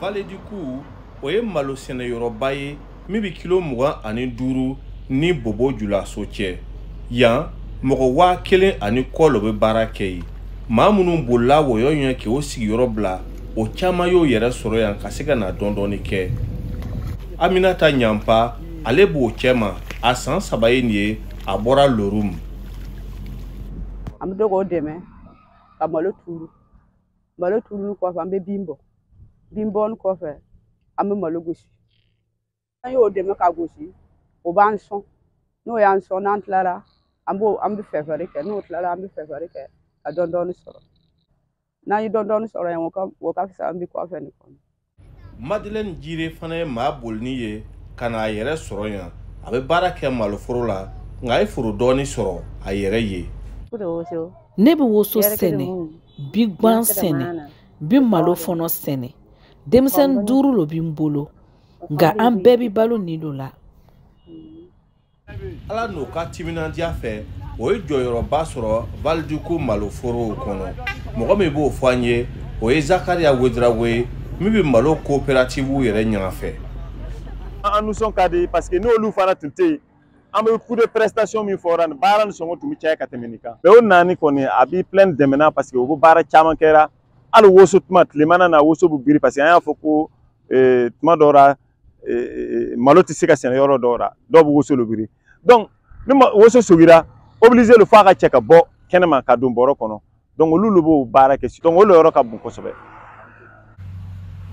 Vallée du Cou o ye malo sɛnɛyɔrɔba ye min bɛ kilo 25 ni Bobo Julaso cɛ. Yan mɔgɔ 1000 ani kɔ lo bɛ baara kɛ yen. Maa minnu bolila wɔyɔ ɲɛ k'o sigiyɔrɔ bila o caman y'o yɛrɛ sɔrɔ yan ka se ka na dɔndɔni kɛ. Aminata Ɲampa ale b'o cɛ ma a san 3 ye nin ye a bɔra Lorum. An bɛ dɔgɔ dɛmɛ ka malo turu ni kɔfɛ an bɛ bin bɔ ni kɔfɛ an bɛ malo gosi an y'o dɛmɛ ka gosi o b'an sɔn n'o y'an sɔn n'an tilara an bɛ fɛfɛrɛ kɛ n'o tilara an bɛ fɛfɛrɛ kɛ ka dɔndɔni sɔrɔ n'an ye dɔndɔni sɔrɔ yan o ka fisa an bɛ kɔfɛ nin kɔnɔ. Madeleine Jire fana ye maa bolini ye ka n'a yɛrɛ sɔrɔ yan a bɛ baara kɛ maloforo la nka a ye foro dɔɔni sɔrɔ a yɛrɛ ye. Ne bɛ woso sɛnɛ bi gan sɛnɛ bi malo fɔnɔ sɛnɛ denmisɛnnin 5 lo bi n bolo nka an bɛɛ bi balo nin lo la. Ala n'o ka timinandiya fɛ o ye jɔyɔrɔba sɔrɔ Vallée du Cou maloforo kɔnɔ mɔgɔ min b'o fɔ an ye o ye Zakaria Wedrago ye min bɛ malo coopérative yɛrɛ ɲɛfɛ. An nisɔn ka di parce que n'olu fana tun tɛ yen an bɛ coup de prestation min fɔra nin baara ni sɔngɔ tun bɛ caya ka tɛmɛ nin kan. Mais o naani kɔni a b'i plein dɛmɛna parce que o ko baara caman kɛra hali woso tuma tilemana na woso bɛ biri parce que an y'a fɔ ko tuma dɔw la malo tɛ se ka sɛnɛ yɔrɔ dɔw la dɔw bɛ woso lo biri donc ni woso sogira obligé le f'a ka cɛ ka bɔ kɛnɛma ka don bɔrɔ kɔnɔ donc olu b'o baara kɛ donc olu yɔrɔ ka bon kosɛbɛ.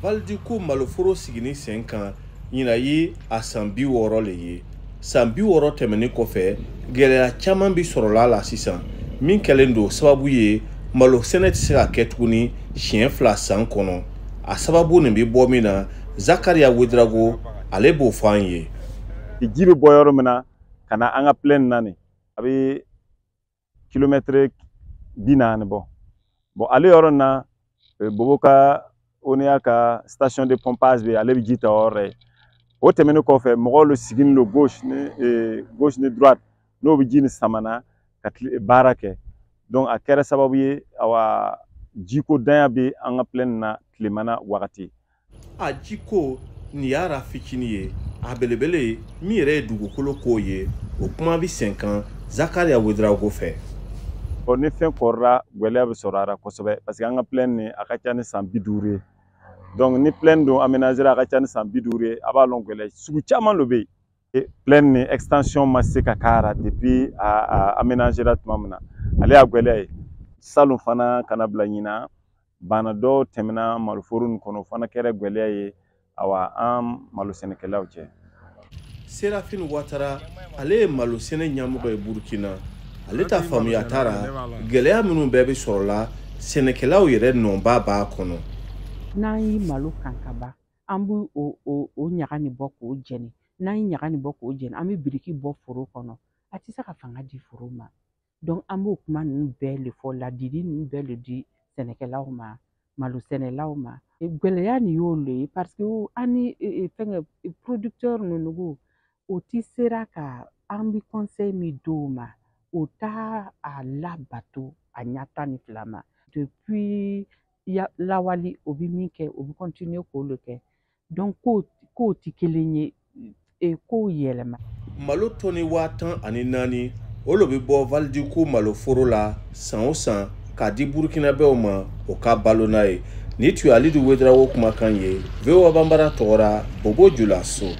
Vallée du Cou maloforo sigini sen kan ɲina ye a san 60 le ye. San 60 tɛmɛnen kɔfɛ gɛlɛya caman bi sɔrɔla la sisan min kɛlen don sababu ye malo sɛnɛ tɛ se ka kɛ tuguni siɲɛ 2 san kɔnɔ a sababu nin bi bɔ min na Zakaria Wedrago ale b'o fɔ an ye. Ji bɛ bɔ yɔrɔ min na ka na an ka plaine na nin a bɛ kilomètre 40 bɔ bon ale yɔrɔ na Bobo ka ONEA ka station de pompage bɛ ale bɛ ji ta yɔrɔ ye. O tɛmɛnen kɔfɛ mɔgɔw lo sigini lo gauche ni droite n'o bɛ ji ni samana ka baara kɛ donc a kɛra sababu ye awa jiko danya bɛ an ka plaine na tilemana wagati. A jiko nin y'a fitini ye a belebele min yɛrɛ ye dugukolo ko ye o kuma bɛ sen kan Zakaria Wedrago fɛ. Bon ni fɛn kɔrɔla gɛlɛya bɛ sɔrɔ a la kosɛbɛ parce que an ka plaine ni a ka ca ni san 50 ye. Donc ni plaine don aménager a ka ca ni san 50 ye a b'a lɔn gɛlɛya sugu caman lo bɛ yen plaine ni extension ma se ka k'a la depuis a aménager tuma min na ale y'a gɛlɛya ye salon fana kana bila ɲina bana dɔw tɛmɛna maloforo nin kɔnɔ fana kɛra gɛlɛya ye awa an malo sɛnɛkɛlaw cɛ. Serafin Ouattara ale ye malo sɛnɛ ɲɛmɔgɔ ye Burkina ale ta faamuya taara gɛlɛya minnu bɛɛ bɛ sɔrɔla sɛnɛkɛlaw yɛrɛ nɔnba b'a kɔnɔ. N'an ye malo kan ka ban an bɛ o ɲaga nin bɔ k'o jɛni n'an ye ɲaga nin bɔ k'o jɛni an bɛ biriki bɔ foro kɔnɔ a tɛ se ka fanga di foro ma donc an b'o kuma ninnu bɛɛ le fɔ ladili ninnu bɛɛ le di sɛnɛkɛlaw ma malo sɛnɛlaw ma gɛlɛya nin y'o le ye parce que an ni fɛngɛ producteur ninnu o tɛ sera ka an bɛ conseil min d'o ma o t'a a labato a ɲɛ 12 ma depuis lawali o bɛ min kɛ o bɛ continuer k'o le kɛ donc k'o tɛ kelen ye k'o yɛlɛma. Malo tɔni 14 o lo bɛ bɔ Vallée du Cou maloforo la san o san k'a di Burkinabɛw ma o ka balo n'a ye ni tun ye Alidu Wedrago kumakan ye VOA Bambara tɔgɔra Bobo Julaso.